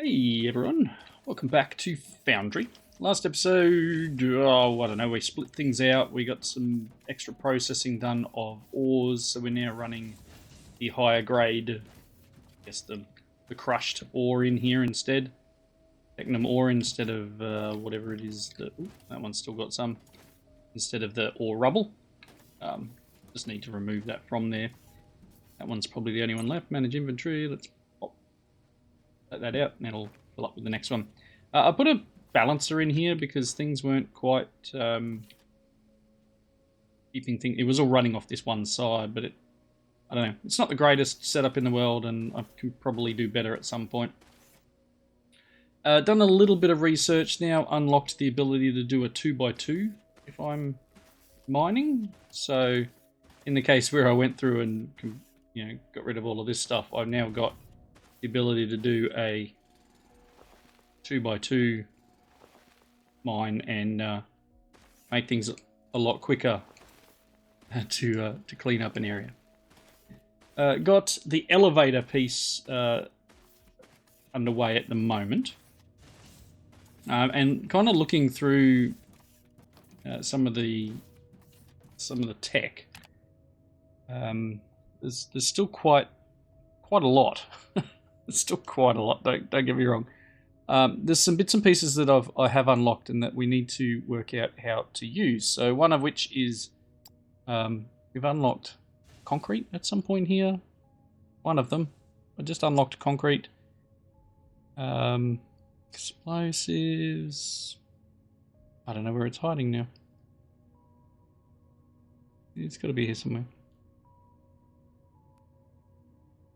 Hey everyone, welcome back to Foundry. Last episode, I don't know, we split things out. We got some extra processing done of ores, so we're now running the higher grade, I guess the crushed ore in here instead. Technum ore instead of whatever it is. That one's still got some. Instead of the ore rubble. Just need to remove that from there. That one's probably the only one left. Manage inventory. Let's let that out and it'll fill up with the next one. I put a balancer in here because things weren't quite keeping things. It was all running off this one side, but I don't know. It's not the greatest setup in the world, and I can probably do better at some point. Done a little bit of research now. Unlocked the ability to do a 2x2 if I'm mining. So, in the case where I went through and got rid of all of this stuff, I've now got the ability to do a 2x2 mine and make things a lot quicker to clean up an area. Got the elevator piece underway at the moment, and kind of looking through some of the tech. There's still quite a lot. It's still quite a lot. Don't get me wrong. There's some bits and pieces that I have unlocked and that we need to work out how to use. So one of which is we've unlocked concrete at some point here. One of them. I just unlocked concrete. Explosives. I don't know where it's hiding now. It's got to be here somewhere.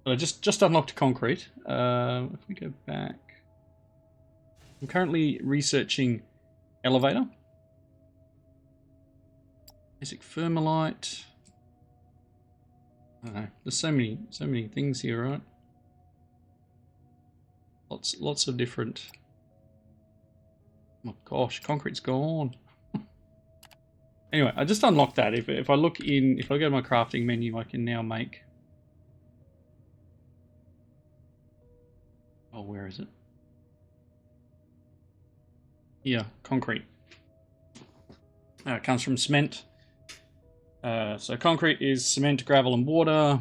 But I just unlocked concrete. If we go back, I'm currently researching elevator, basic thermalite. I don't know. There's so many things here, right? Lots of different. Oh gosh, concrete's gone. Anyway, I just unlocked that. If I look in, if I go to my crafting menu, I can now make. Oh, where is it? Yeah, concrete. It comes from cement. So concrete is cement, gravel, and water.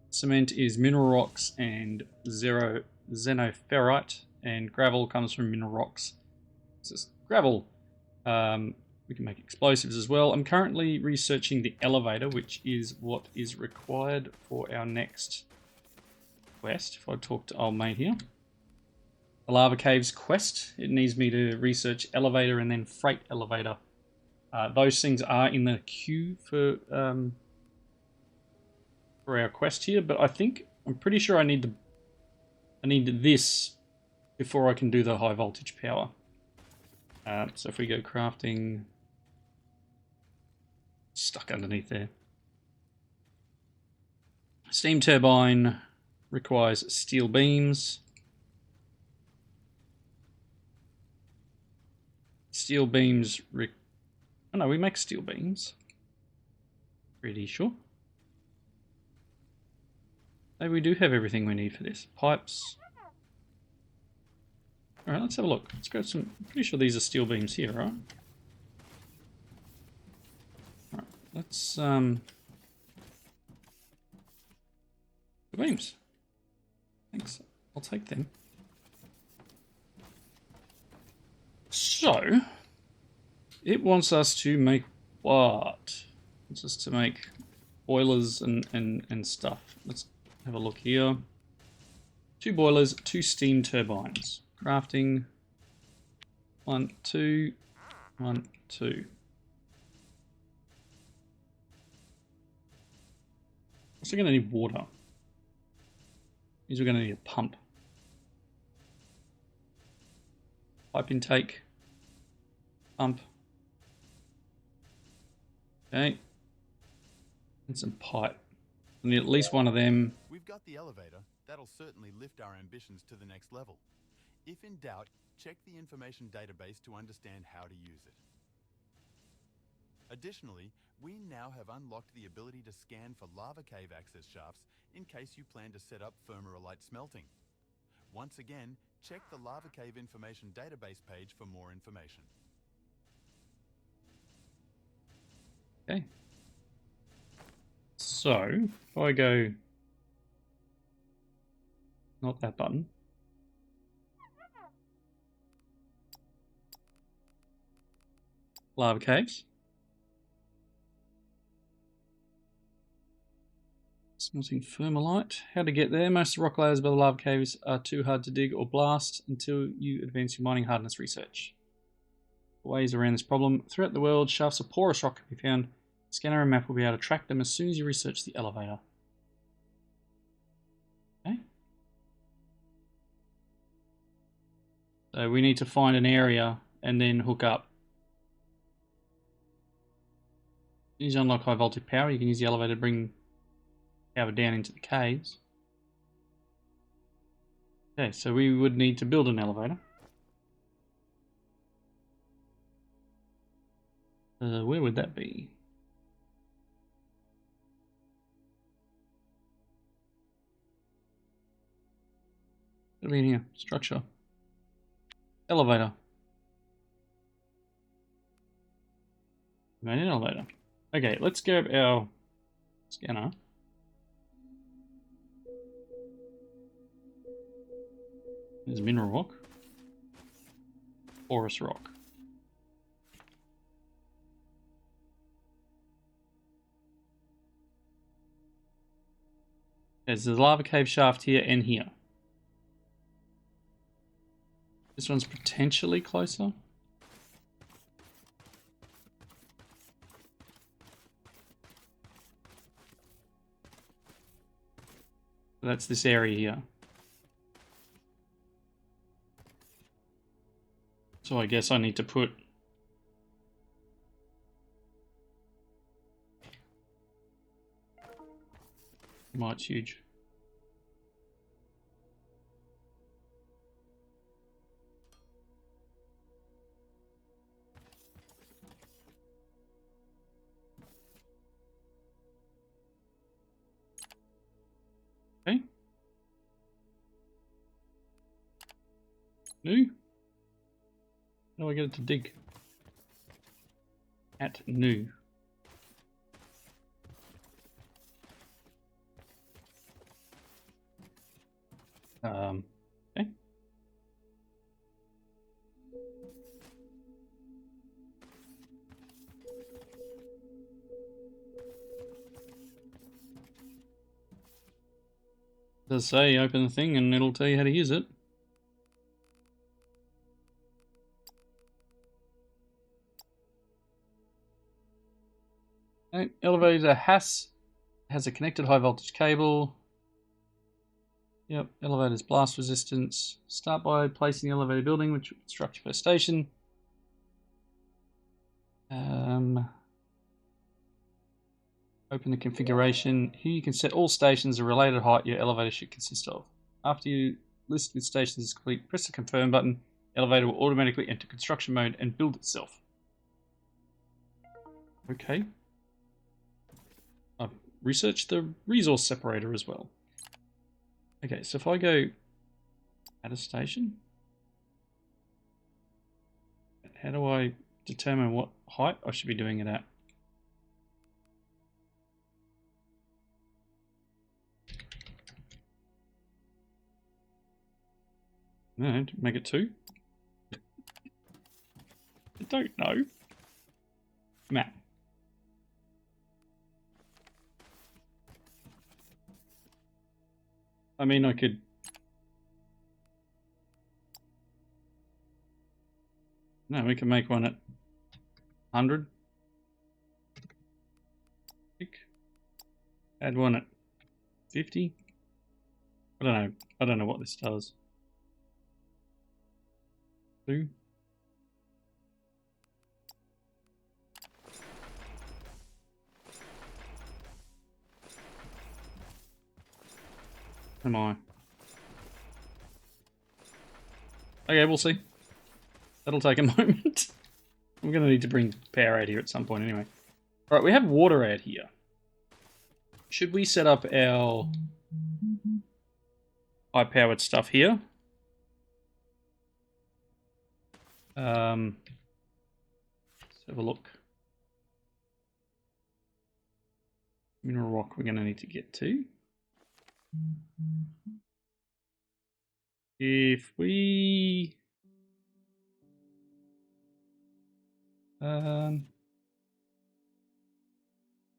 Cement is mineral rocks and xenoferrite, and gravel comes from mineral rocks. This is gravel. We can make explosives as well. I'm currently researching the elevator, which is what is required for our next quest. If I talk to old mate here. The Lava Caves quest. It needs me to research elevator and then freight elevator. Those things are in the queue for our quest here, but I'm pretty sure I need this before I can do the high voltage power. So if we go crafting, stuck underneath there. Steam turbine requires steel beams. Steel beams. Oh no, we make steel beams. Pretty sure. Maybe we do have everything we need for this. Pipes. Alright, let's have a look. Let's grab some. I'm pretty sure these are steel beams here, right? Alright, let's the beams. Thanks. I'll take them. So it wants us to make what? It wants us to make boilers and stuff. Let's have a look here. 2 boilers, 2 steam turbines. Crafting. 1, 2, 1, 2. Also going to need water. Means we're going to need a pump. Pipe intake. Pump. Okay. And some pipe. I need at least one of them. We've got the elevator. That'll certainly lift our ambitions to the next level. If in doubt, check the information database to understand how to use it. Additionally, we now have unlocked the ability to scan for lava cave access shafts in case you plan to set up thermalite smelting. Once again, check the lava cave information database page for more information. Okay. So, if I go... Not that button. Lava caves. Smelting thermalite. How to get there? Most of the rock layers by the lava caves are too hard to dig or blast until you advance your mining hardness research. Ways around this problem. Throughout the world, shafts of porous rock can be found. A scanner and map will be able to track them as soon as you research the elevator. Okay. So we need to find an area and then hook up. Use unlock high voltage power. You can use the elevator to bring power down into the caves. Okay, so we would need to build an elevator. Where would that be? It'll be in here. Structure. Elevator. Made an elevator. Okay, let's grab our scanner. There's mineral rock. Porous rock. There's the lava cave shaft here and here. This one's potentially closer. That's this area here. So I guess I need to put it's huge. Okay. New. How do I get it to dig? At new. Okay. It does say open the thing and it'll tell you how to use it. Okay. Elevator has a connected high voltage cable. Yep, elevator's blast resistance. Start by placing the elevator building, which structure per station. Open the configuration. Here you can set all stations the related height your elevator should consist of. After you list with stations is complete, press the confirm button. The elevator will automatically enter construction mode and build itself. Okay. I've researched the resource separator as well. Okay, so if I go at a station, how do I determine what height I should be doing it at? No, make it 2. I don't know. Map. I mean, I could... No, we can make one at 100. Add one at 50. I don't know. I don't know what this does. 2. Am I? Okay, we'll see. That'll take a moment. I'm going to need to bring power out here at some point anyway. Alright, we have water out here. Should we set up our high-powered stuff here? Let's have a look. Mineral rock we're going to need to get to. If we...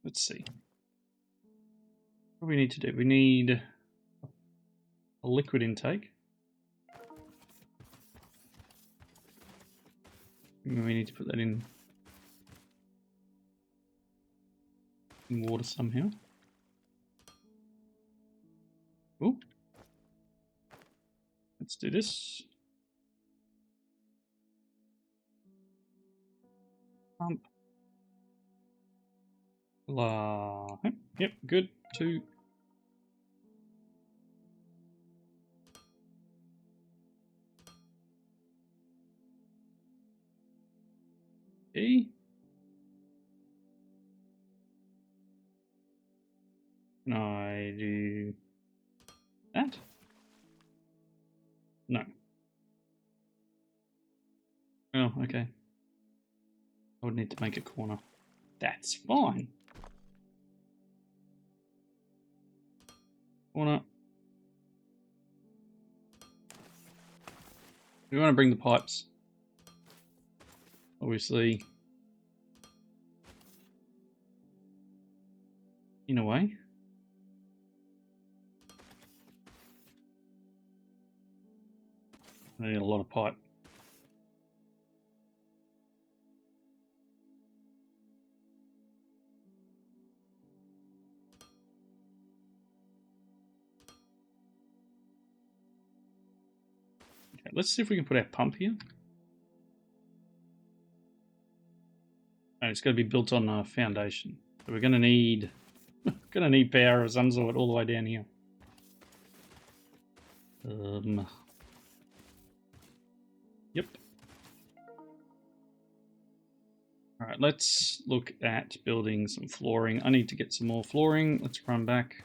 let's see. What do we need to do? We need a liquid intake. We need to put that in water somehow. Cool. Let's do this. Pump. Yep, good. 2. E. Can I do that? No. Oh, okay. I would need to make a corner. That's fine. Corner. We want to bring the pipes. Obviously. In a way. I need a lot of pipe. Okay, let's see if we can put our pump here. And it's got to be built on a foundation. So we're going to need power of some sort all the way down here. Yep. All right, let's look at building some flooring. I need to get some more flooring. Let's run back.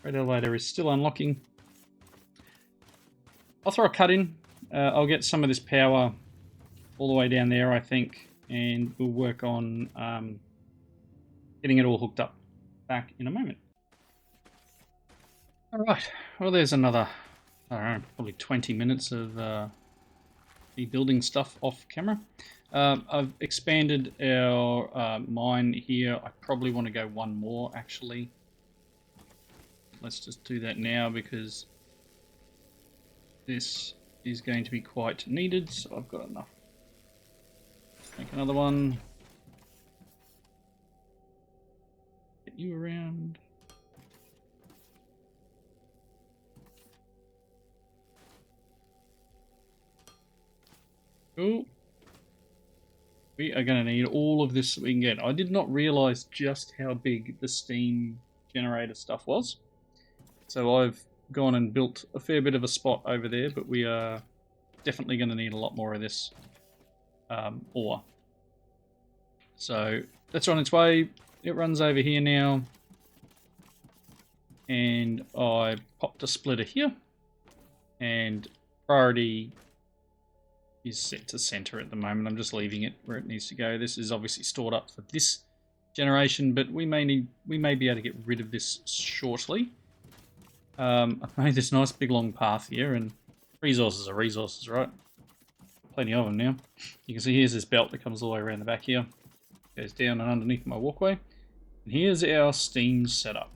Freight elevator is still unlocking. I'll throw a cut in. I'll get some of this power all the way down there, I think, and we'll work on getting it all hooked up back in a moment. All right, well, there's another, I don't know, probably 20 minutes of me building stuff off camera. I've expanded our mine here. I probably want to go one more, actually. Let's just do that now because this is going to be quite needed, so I've got enough. Make another one. Get you around. Cool. We are going to need all of this that we can get. I did not realize just how big the steam generator stuff was. So I've gone and built a fair bit of a spot over there, but we are definitely going to need a lot more of this ore. So that's on its way. It runs over here now. And I popped a splitter here. And priority is set to center at the moment. I'm just leaving it where it needs to go. This is obviously stored up for this generation, but we may be able to get rid of this shortly. I've made this nice big long path here, and resources are resources, right? Plenty of them now. You can see here's this belt that comes all the way around the back here. Goes down and underneath my walkway. And here's our steam setup.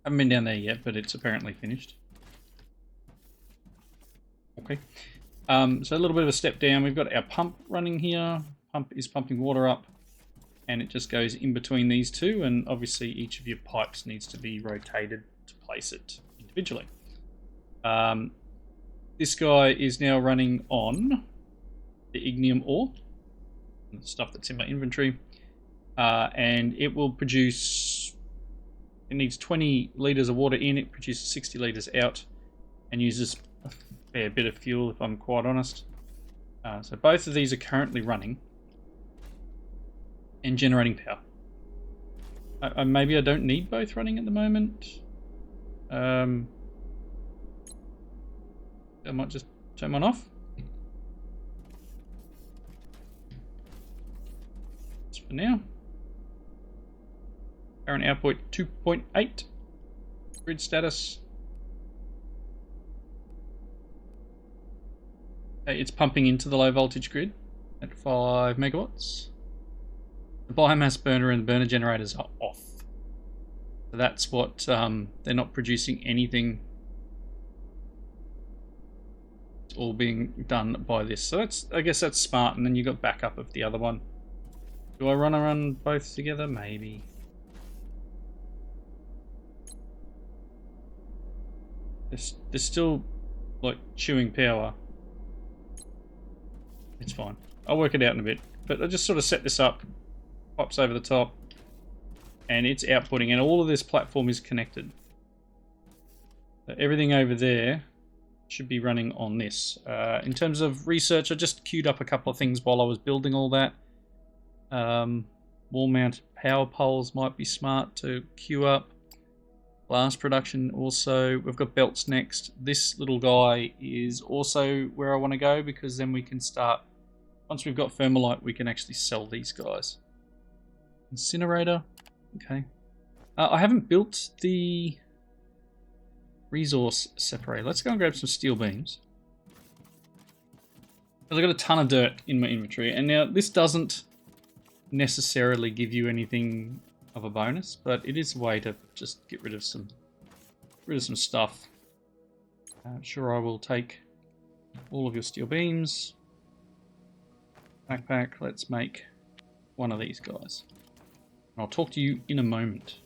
Haven't been down there yet, but it's apparently finished. Okay. So a little bit of a step down. We've got our pump running here. Pump is pumping water up. And it just goes in between these two. And obviously each of your pipes needs to be rotated to place it individually. This guy is now running on the ignium ore, the stuff that's in my inventory, and it will produce, it needs 20 litres of water in, it produces 60 litres out, and uses a fair bit of fuel, if I'm quite honest. So both of these are currently running and generating power. Maybe I don't need both running at the moment. I might just turn one off. That's for now. Current output 2.8. Grid status. Okay, it's pumping into the low voltage grid at 5 megawatts. The biomass burner and the burner generators are off. So that's what, they're not producing anything. It's all being done by this. So that's, I guess that's smart, and then you got backup of the other one. Do I run both together? Maybe. They're still like chewing power. It's fine. I'll work it out in a bit. But I just sort of set this up, pops over the top, and it's outputting, and all of this platform is connected. So everything over there should be running on this. In terms of research, I just queued up a couple of things while I was building all that. Wall-mounted power poles might be smart to queue up. Glass production also. We've got belts next. This little guy is also where I want to go, because then we can start, once we've got thermalite, we can actually sell these guys. Incinerator. Okay. I haven't built the resource separator. Let's go and grab some steel beams. Because I've got a ton of dirt in my inventory, and now this doesn't necessarily give you anything of a bonus, but it is a way to just get rid of some stuff. Sure, I will take all of your steel beams. Backpack. Let's make one of these guys. I'll talk to you in a moment.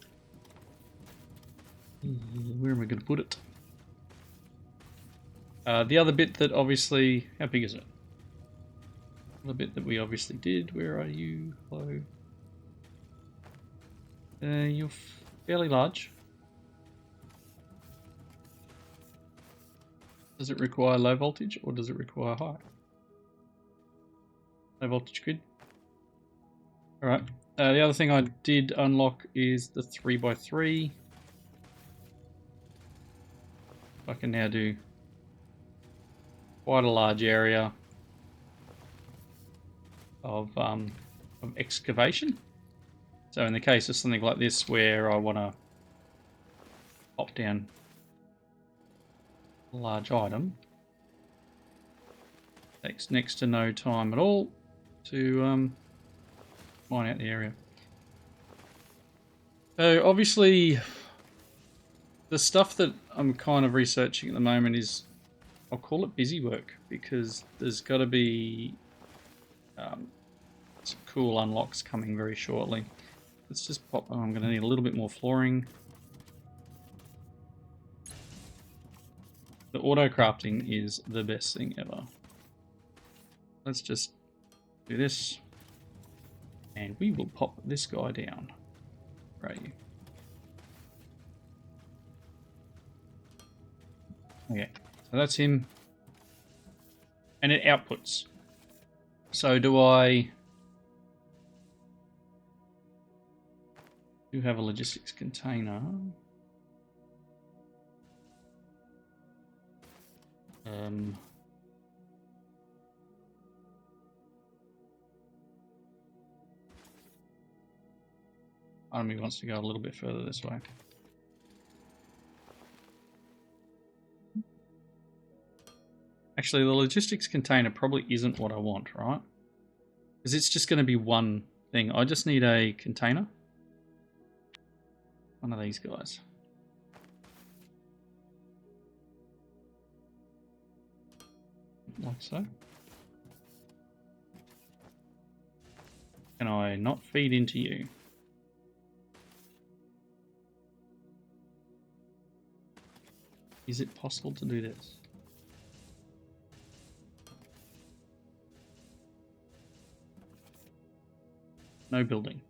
Where am I going to put it? The other bit that obviously... How big is it? The bit that we obviously did. Where are you? Hello. You're fairly large. Does it require low voltage or does it require high? Low voltage grid. Alright. The other thing I did unlock is the 3x3. I can now do quite a large area of excavation. So in the case of something like this where I want to pop down a large item, takes next to no time at all to mine out the area. So obviously the stuff that I'm kind of researching at the moment is, I'll call it busy work, because there's got to be some cool unlocks coming very shortly. Let's just pop, I'm going to need a little bit more flooring. The auto crafting is the best thing ever. Let's just do this. And we will pop this guy down. Where are you? Okay, so that's him. And it outputs. So do I do have a logistics container? Part of me wants to go a little bit further this way. Actually, the logistics container probably isn't what I want, right? Because it's just going to be one thing. I just need a container. One of these guys. Like so. Can I not feed into you? Is it possible to do this? No building.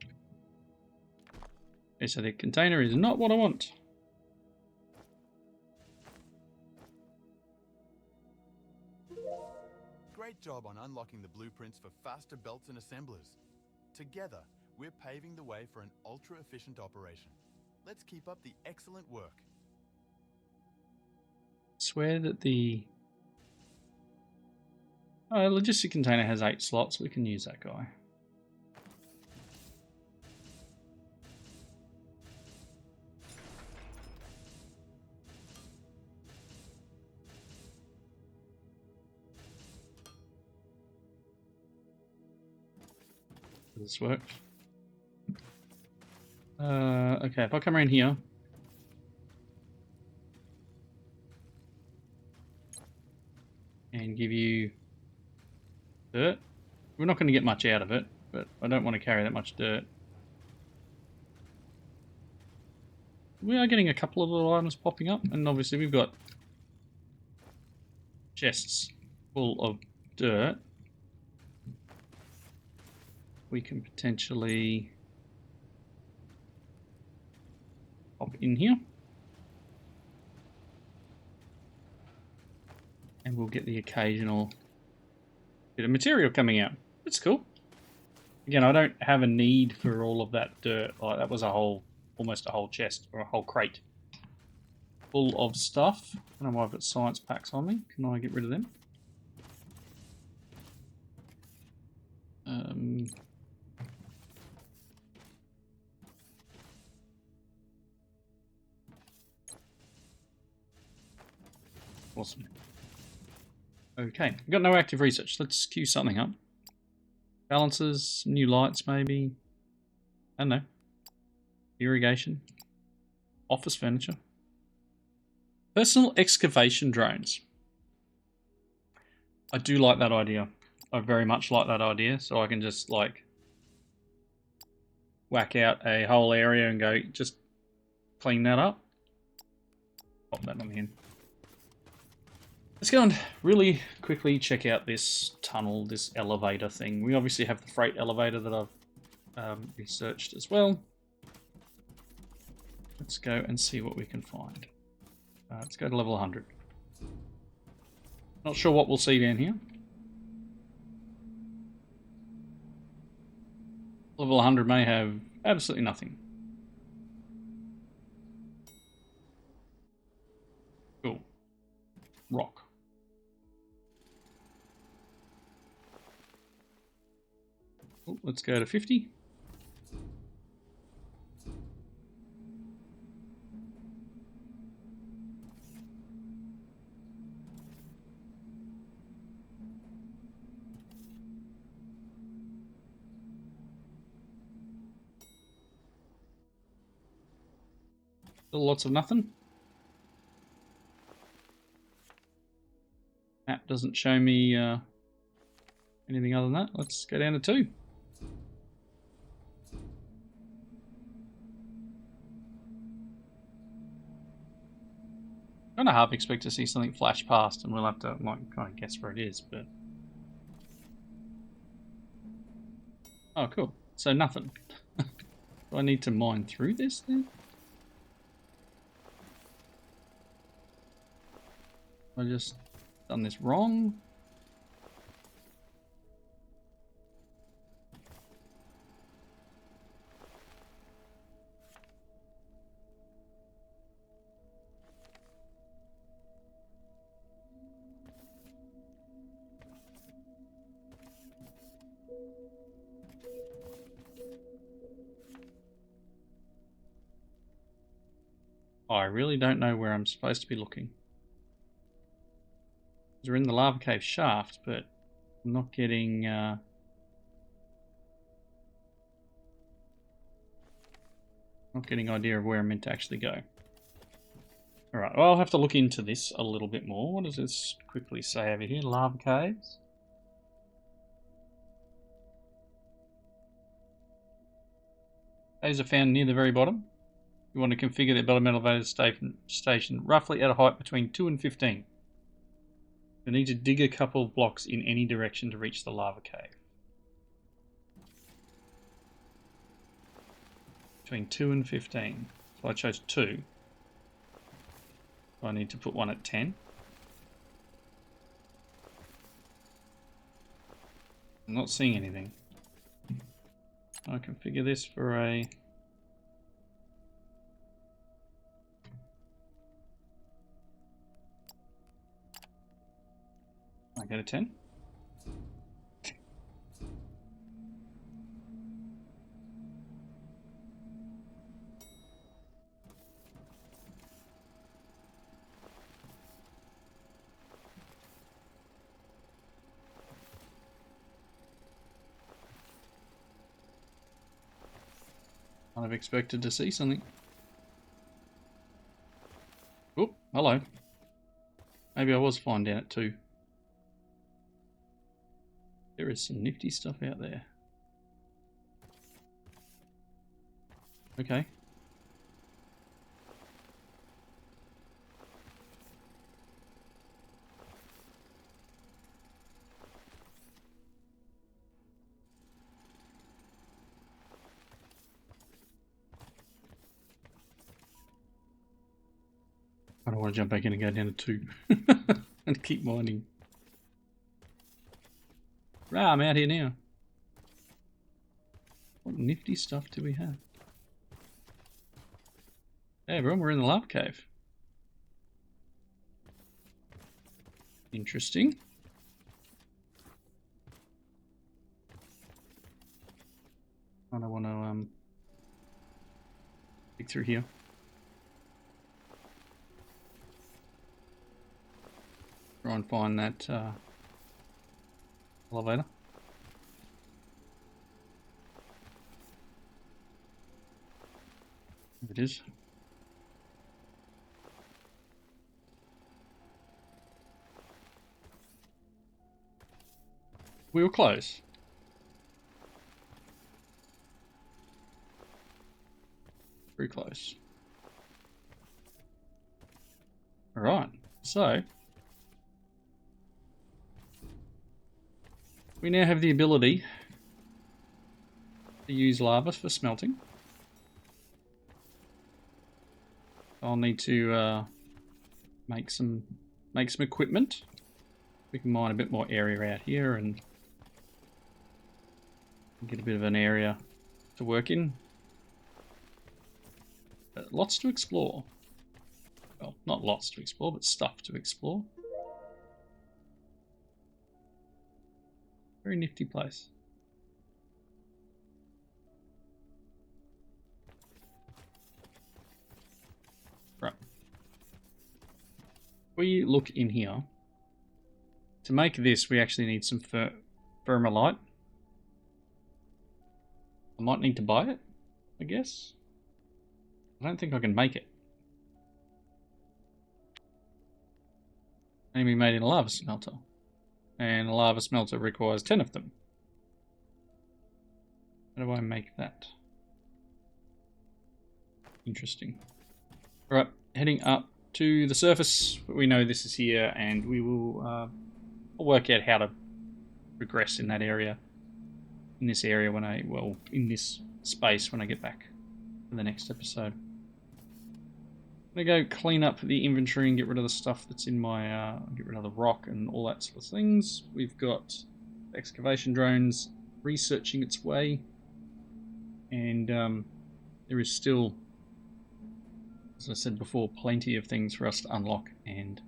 Okay, so the container is not what I want. Great job on unlocking the blueprints for faster belts and assemblers. Together, we're paving the way for an ultra-efficient operation. Let's keep up the excellent work. I swear that the Logistic container has 8 slots. We can use that guy. This worked. Okay, if I come around here. And give you dirt. We're not going to get much out of it, but I don't want to carry that much dirt. We are getting a couple of little items popping up, and obviously we've got chests full of dirt. We can potentially pop in here. And we'll get the occasional bit of material coming out. That's cool. Again, I don't have a need for all of that dirt. Like, that was almost a whole chest or a whole crate full of stuff. I don't know why I've got science packs on me. Can I get rid of them? Awesome. Okay, we've got no active research. Let's queue something up. Balances, new lights maybe. I don't know. Irrigation. Office furniture. Personal excavation drones. I do like that idea. I very much like that idea. So I can just like whack out a whole area and go just clean that up. Pop that on the end. Let's go and really quickly check out this tunnel, this elevator thing. We obviously have the freight elevator that I've researched as well. Let's go and see what we can find. Let's go to level 100. Not sure what we'll see down here. Level 100 may have absolutely nothing. Cool. Rock. Oh, let's go to 50. Still lots of nothing. Map doesn't show me anything other than that. Let's go down to 2. Kind of half expect to see something flash past, and we'll have to like kind of guess where it is. But oh, cool. So nothing. Do I need to mine through this then? I just done this wrong. I really don't know where I'm supposed to be looking. We're in the lava cave shaft, but I'm not getting not getting idea of where I'm meant to actually go. Alright, well, I'll have to look into this a little bit more. What does this quickly say over here? Lava caves. Caves are found near the very bottom. You want to configure the bottom elevator station roughly at a height between 2 and 15. You need to dig a couple of blocks in any direction to reach the lava cave. Between 2 and 15. So I chose 2. So I need to put one at 10. I'm not seeing anything. I configure this for a... I go to 10. Kind of expected to see something. Oh, hello. Maybe I was fine down at 2. There is some nifty stuff out there. Okay. I don't want to jump back in and go down to 2 and keep mining. Rah, I'm out here now. What nifty stuff do we have? Hey everyone, we're in the lava cave. Interesting. I don't want to dig through here. Try and find that elevator. There it is. We were close. Very close. Alright, so we now have the ability to use lava for smelting. I'll need to make some equipment. We can mine a bit more area out here and get a bit of an area to work in. But lots to explore. Well, not lots to explore, but stuff to explore. Very nifty place. Right. We look in here. To make this, we actually need some thermalite. I might need to buy it, I guess. I don't think I can make it. Only made in a lava smelter. And a lava smelter requires 10 of them. How do I make that? Interesting. Alright, heading up to the surface. We know this is here, and we will work out how to progress in that area. In this area when in this space when I get back for the next episode. I'm going to go clean up the inventory and get rid of the stuff that's in my, get rid of the rock and all that sort of things. We've got excavation drones researching its way. And there is still, as I said before, plenty of things for us to unlock and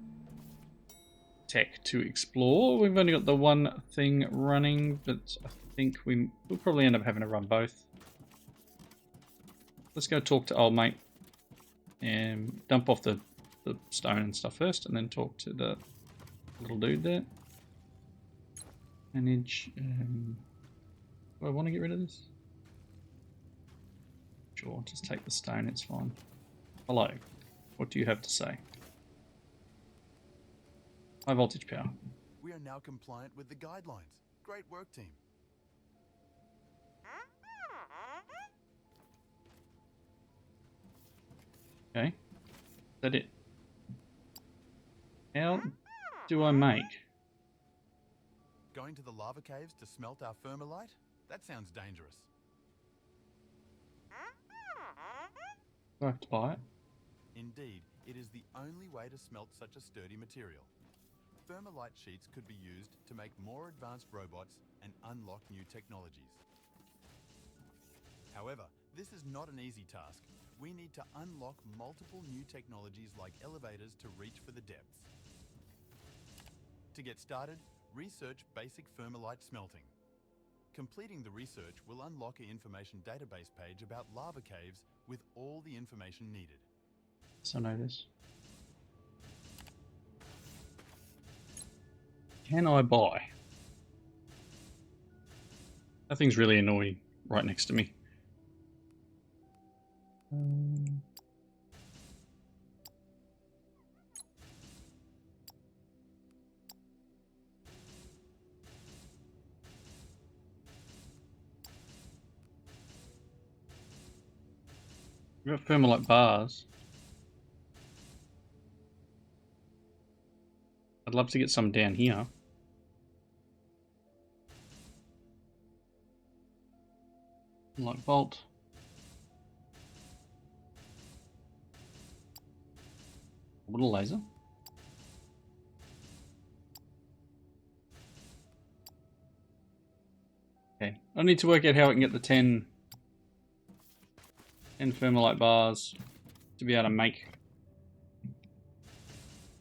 tech to explore. We've only got the one thing running, but I think we'll probably end up having to run both. Let's go talk to old mate and dump off the stone and stuff first, and then talk to the little dude there. Manage. Do I want to get rid of this? Sure, just take the stone, it's fine. Hello, what do you have to say? High voltage power. We are now compliant with the guidelines. Great work, team. Okay, is that it? How do I make? Going to the lava caves to smelt our thermalite? That sounds dangerous. Do I have to buy it? Indeed, it is the only way to smelt such a sturdy material. Thermalite sheets could be used to make more advanced robots and unlock new technologies. However, this is not an easy task. We need to unlock multiple new technologies like elevators to reach for the depths. To get started, research basic thermalite smelting. Completing the research will unlock an information database page about lava caves with all the information needed. So I know this. Can I buy? That thing's really annoying right next to me. We've got thermalite bars. I'd love to get some down here. Like volt. Little laser. Okay, I need to work out how I can get the 10 thermalite bars to be able to make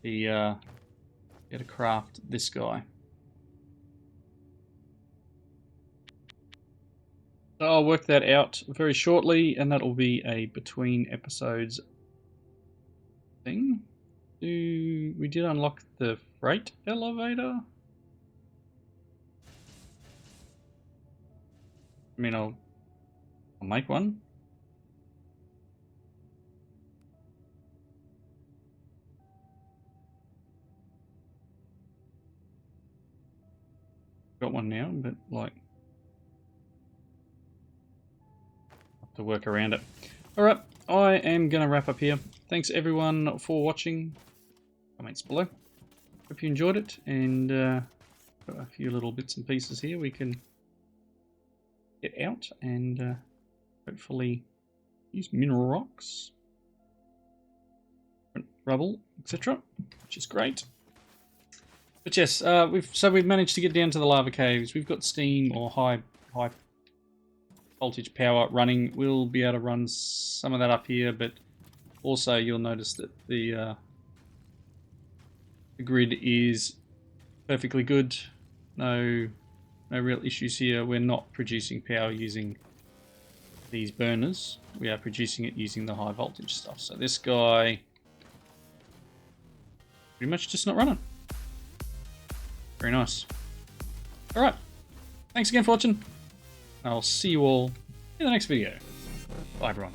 the get to craft this guy. So I'll work that out very shortly, and that will be a between episodes thing. We did unlock the freight elevator. I mean, I'll make one. Got one now, but like, have to work around it. All right, I am gonna wrap up here. Thanks everyone for watching. Comments below. Hope you enjoyed it, and got a few little bits and pieces here we can get out and hopefully use mineral rocks, rubble, etc., which is great. But yes, we've managed to get down to the lava caves. We've got steam or high voltage power running. We'll be able to run some of that up here, but also you'll notice that the grid is perfectly good. No real issues here. We're not producing power using these burners. We are producing it using the high voltage stuff. So this guy pretty much just not running. Very nice. Alright. Thanks again for watching. I'll see you all in the next video. Bye everyone.